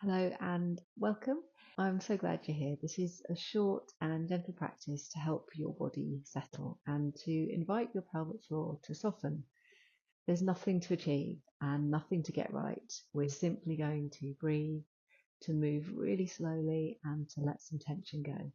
Hello and welcome. I'm so glad you're here. This is a short and gentle practice to help your body settle and to invite your pelvic floor to soften. There's nothing to achieve and nothing to get right. We're simply going to breathe, to move really slowly and to let some tension go.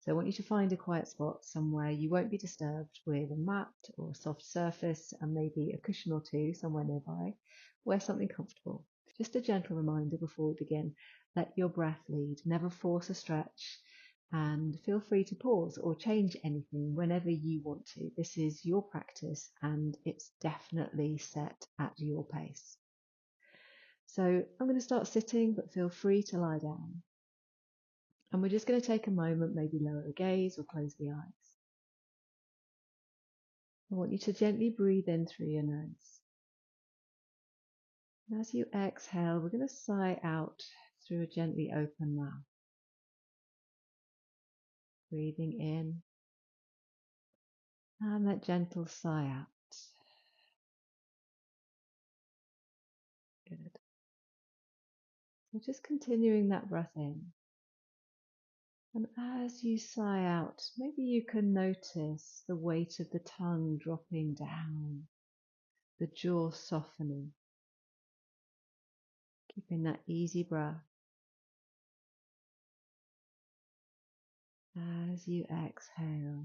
So I want you to find a quiet spot somewhere you won't be disturbed with a mat or a soft surface and maybe a cushion or two somewhere nearby. Wear something comfortable. Just a gentle reminder before we begin, let your breath lead, never force a stretch, and feel free to pause or change anything whenever you want to. This is your practice and it's definitely set at your pace. So I'm going to start sitting, but feel free to lie down. And we're just going to take a moment, maybe lower the gaze or close the eyes. I want you to gently breathe in through your nose. And as you exhale, we're going to sigh out through a gently open mouth. Breathing in and that gentle sigh out. Good. So just continuing that breath in. And as you sigh out, maybe you can notice the weight of the tongue dropping down, the jaw softening. Keeping that easy breath. As you exhale,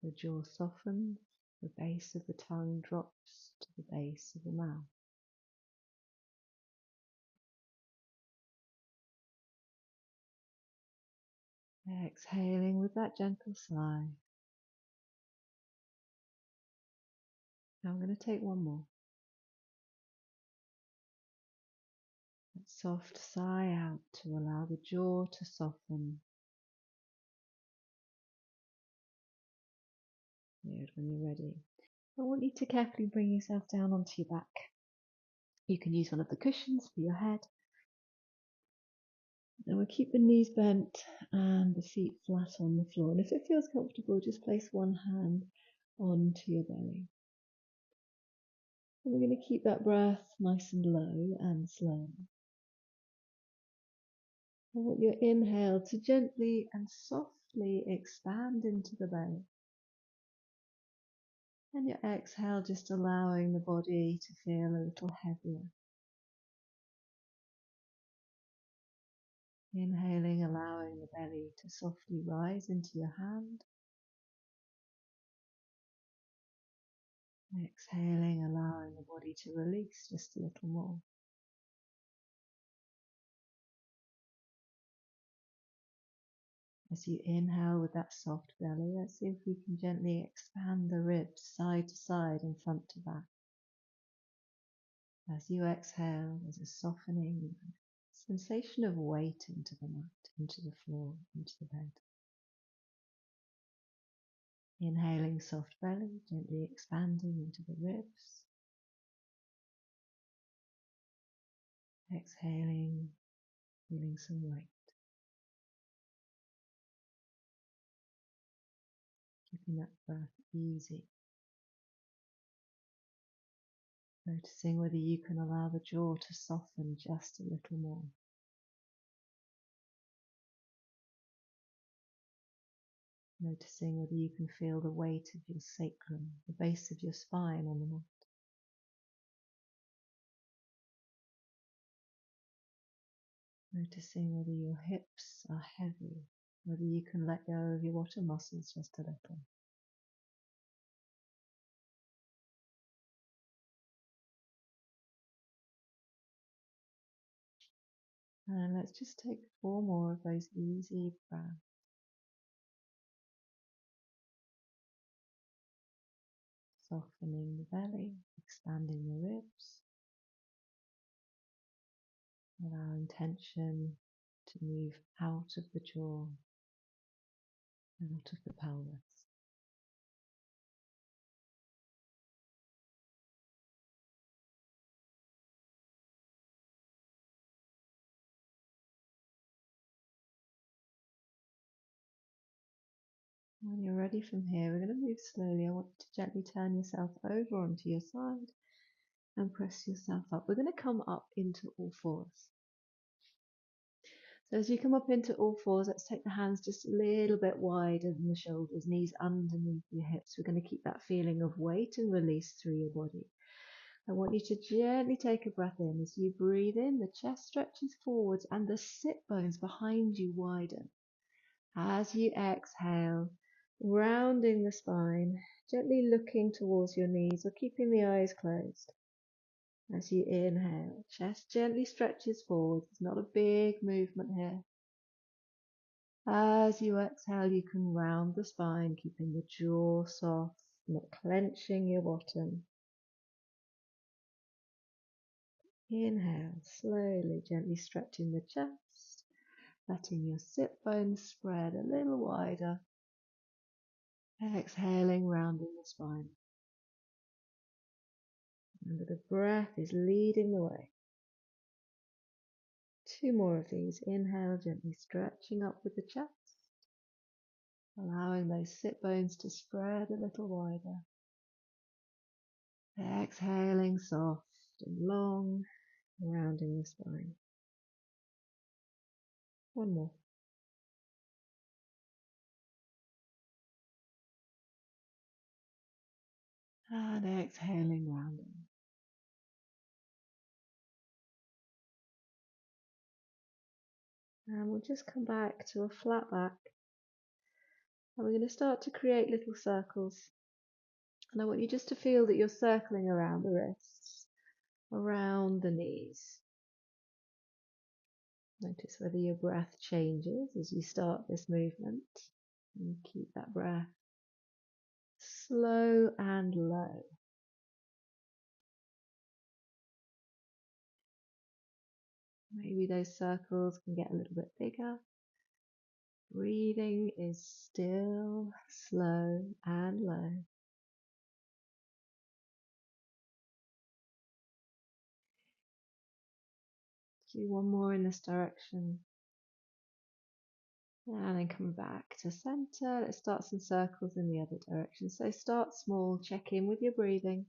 the jaw softens, the base of the tongue drops to the base of the mouth. Exhaling with that gentle sigh. Now I'm going to take one more. That soft sigh out to allow the jaw to soften. Good, when you're ready. I want you to carefully bring yourself down onto your back. You can use one of the cushions for your head. And we'll keep the knees bent and the feet flat on the floor. And if it feels comfortable, just place one hand onto your belly. And we're going to keep that breath nice and low and slow. I want your inhale to gently and softly expand into the belly. And your exhale just allowing the body to feel a little heavier. Inhaling, allowing the belly to softly rise into your hand. Exhaling, allowing the body to release just a little more. As you inhale with that soft belly, let's see if we can gently expand the ribs side to side and front to back. As you exhale, there's a softening sensation of weight into the mat, into the floor, into the bed. Inhaling soft belly, gently expanding into the ribs. Exhaling, feeling some weight. Keeping that breath easy. Noticing whether you can allow the jaw to soften just a little more. Noticing whether you can feel the weight of your sacrum, the base of your spine on the mat. Noticing whether your hips are heavy, whether you can let go of your water muscles just a little. And let's just take 4 more of those easy breaths. Softening the belly, expanding the ribs, allowing tension to move out of the jaw, out of the pelvis. When you're ready from here, we're going to move slowly. I want you to gently turn yourself over onto your side and press yourself up. We're going to come up into all fours. So as you come up into all fours, let's take the hands just a little bit wider than the shoulders, knees underneath your hips. We're going to keep that feeling of weight and release through your body. I want you to gently take a breath in. As you breathe in, the chest stretches forwards and the sit bones behind you widen. As you exhale, rounding the spine, gently looking towards your knees or keeping the eyes closed. As you inhale, chest gently stretches forward. It's not a big movement here. As you exhale, you can round the spine, keeping the jaw soft, not clenching your bottom. Inhale, slowly, gently stretching the chest, letting your sit bones spread a little wider. Exhaling, rounding the spine. And the breath is leading the way. 2 more of these. Inhale, gently stretching up with the chest, allowing those sit bones to spread a little wider. Exhaling, soft and long, rounding the spine. 1 more. And exhaling, rounding. And we'll just come back to a flat back. And we're going to start to create little circles. And I want you just to feel that you're circling around the wrists, around the knees. Notice whether your breath changes as you start this movement. And keep that breath slow and low. Maybe those circles can get a little bit bigger. Breathing is still, slow and low. Do 1 more in this direction. And then come back to center. Let's start some circles in the other direction. So start small, check in with your breathing.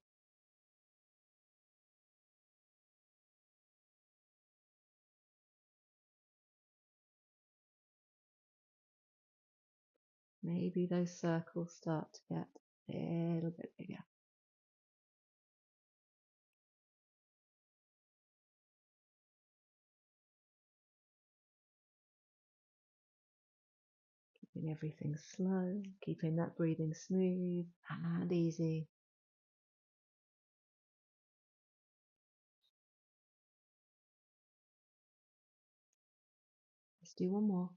Maybe those circles start to get a little bit bigger. Keeping everything slow, keeping that breathing smooth and easy. Let's do 1 more.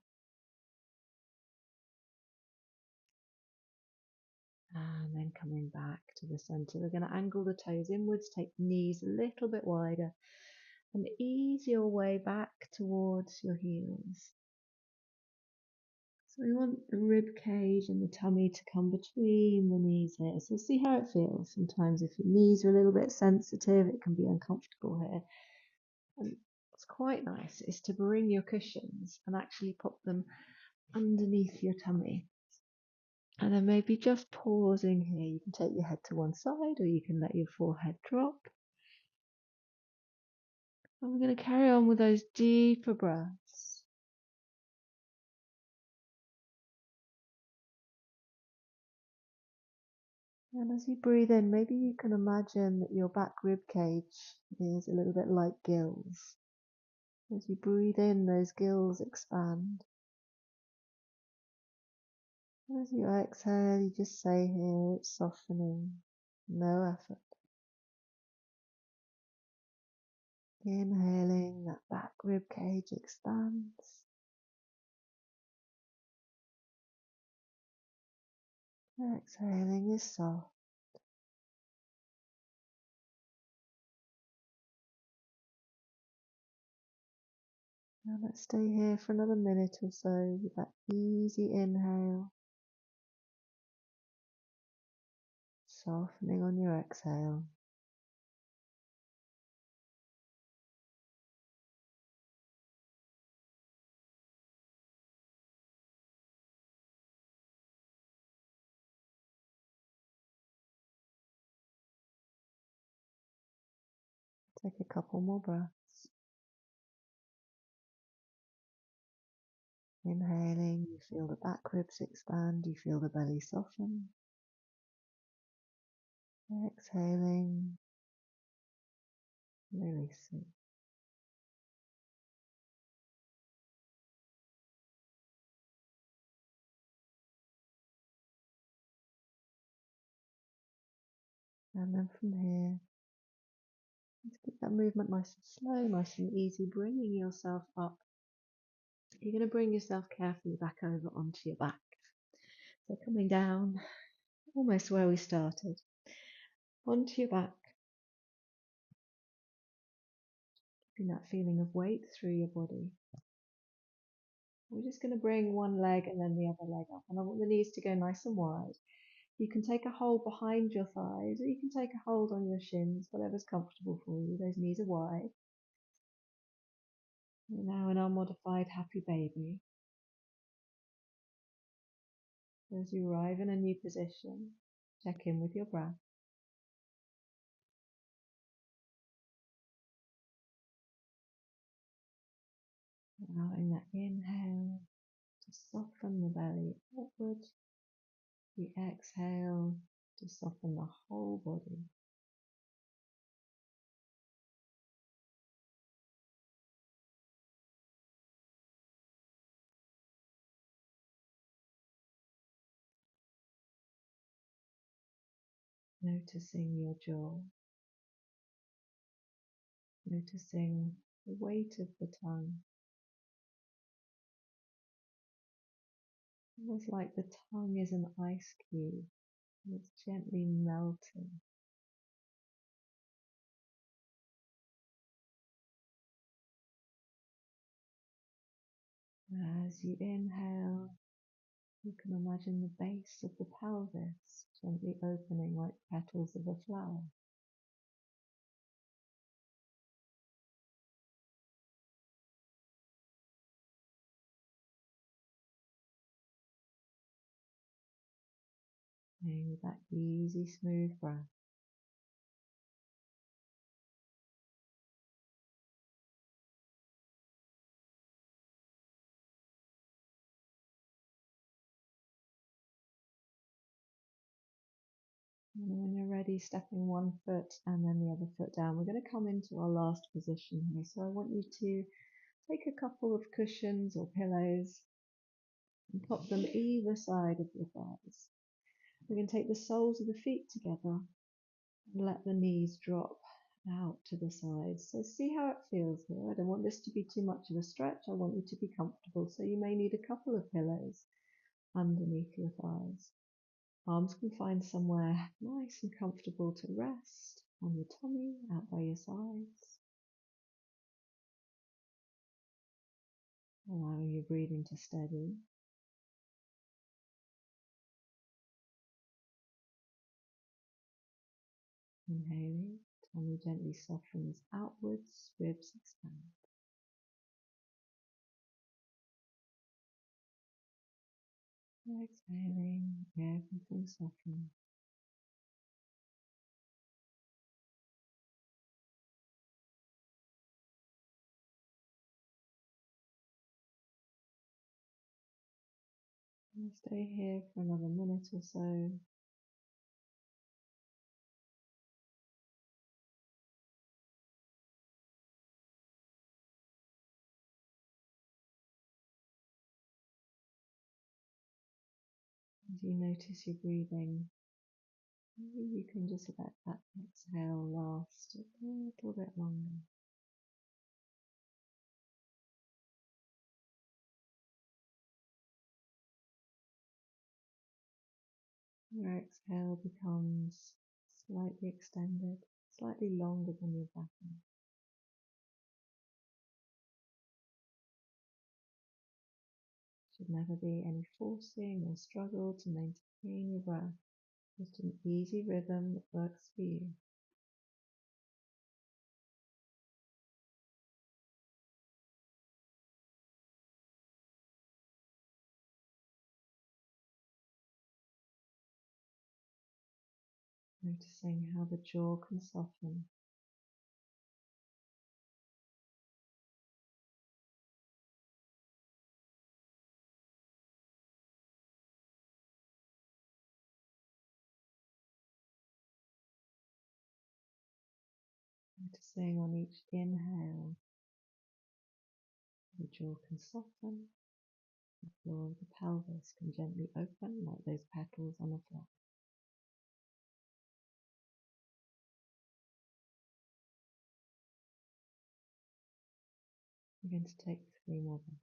And then coming back to the center, we're going to angle the toes inwards, take the knees a little bit wider, and ease your way back towards your heels. So we want the rib cage and the tummy to come between the knees here. So see how it feels. Sometimes if your knees are a little bit sensitive, it can be uncomfortable here. And what's quite nice is to bring your cushions and actually pop them underneath your tummy. And then maybe just pausing here. You can take your head to one side or you can let your forehead drop. And we're going to carry on with those deeper breaths. And as you breathe in, maybe you can imagine that your back rib cage is a little bit like gills. As you breathe in, those gills expand. And as you exhale, you just say here, it's softening, no effort. Inhaling, that back rib cage expands. Exhaling is soft. Now let's stay here for another minute or so with that easy inhale, softening on your exhale. Take a couple more breaths. Inhaling, you feel the back ribs expand, you feel the belly soften. Exhaling, releasing. And then from here, just keep that movement nice and slow, nice and easy, bringing yourself up. You're going to bring yourself carefully back over onto your back. So coming down, almost where we started, onto your back, keeping that feeling of weight through your body. We're just going to bring one leg and then the other leg up, and I want the knees to go nice and wide. You can take a hold behind your thighs, or you can take a hold on your shins, whatever's comfortable for you. Those knees are wide. We're now in our modified happy baby. As you arrive in a new position, check in with your breath. Allowing that inhale to soften the belly upward, the exhale to soften the whole body. Noticing your jaw, noticing the weight of the tongue, almost like the tongue is an ice cube and it's gently melting. As you inhale, you can imagine the base of the pelvis gently opening like petals of a flower. And with that easy, smooth breath, and when you're ready, stepping one foot and then the other foot down, we're going to come into our last position here. So I want you to take a couple of cushions or pillows and pop them either side of your thighs. We're going to take the soles of the feet together and let the knees drop out to the sides. So see how it feels here. I don't want this to be too much of a stretch. I want you to be comfortable. So you may need a couple of pillows underneath your thighs. Arms can find somewhere nice and comfortable to rest on your tummy, out by your sides. Allowing your breathing to steady. Inhaling, tummy gently softens outwards, ribs expand. Exhaling, everything softens. And stay here for another minute or so. As you notice your breathing, maybe you can just let that exhale last a little bit longer. Your exhale becomes slightly extended, slightly longer than your breath in. Should never be any forcing or struggle to maintain your breath. Just an easy rhythm that works for you. Noticing how the jaw can soften. Noticing on each inhale, the jaw can soften, the floor of the pelvis can gently open like those petals on a flower. We're going to take 3 more breaths.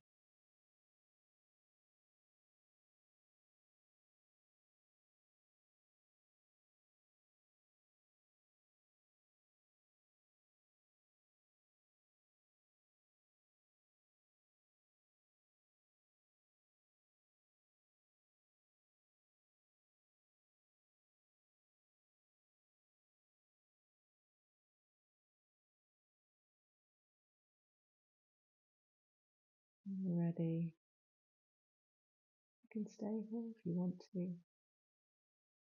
When you're ready, you can stay here if you want to.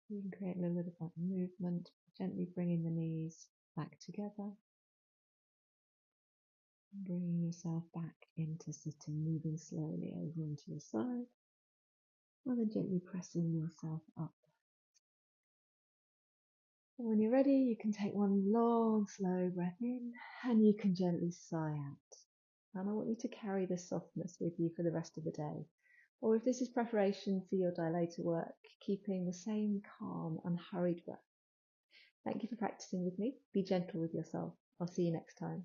You can create a little bit of that movement, gently bringing the knees back together, bringing yourself back into sitting, moving slowly over onto your side, and then gently pressing yourself up. And when you're ready, you can take one long, slow breath in, and you can gently sigh out. And I want you to carry this softness with you for the rest of the day. Or if this is preparation for your dilator work, keeping the same calm, unhurried breath. Thank you for practicing with me. Be gentle with yourself. I'll see you next time.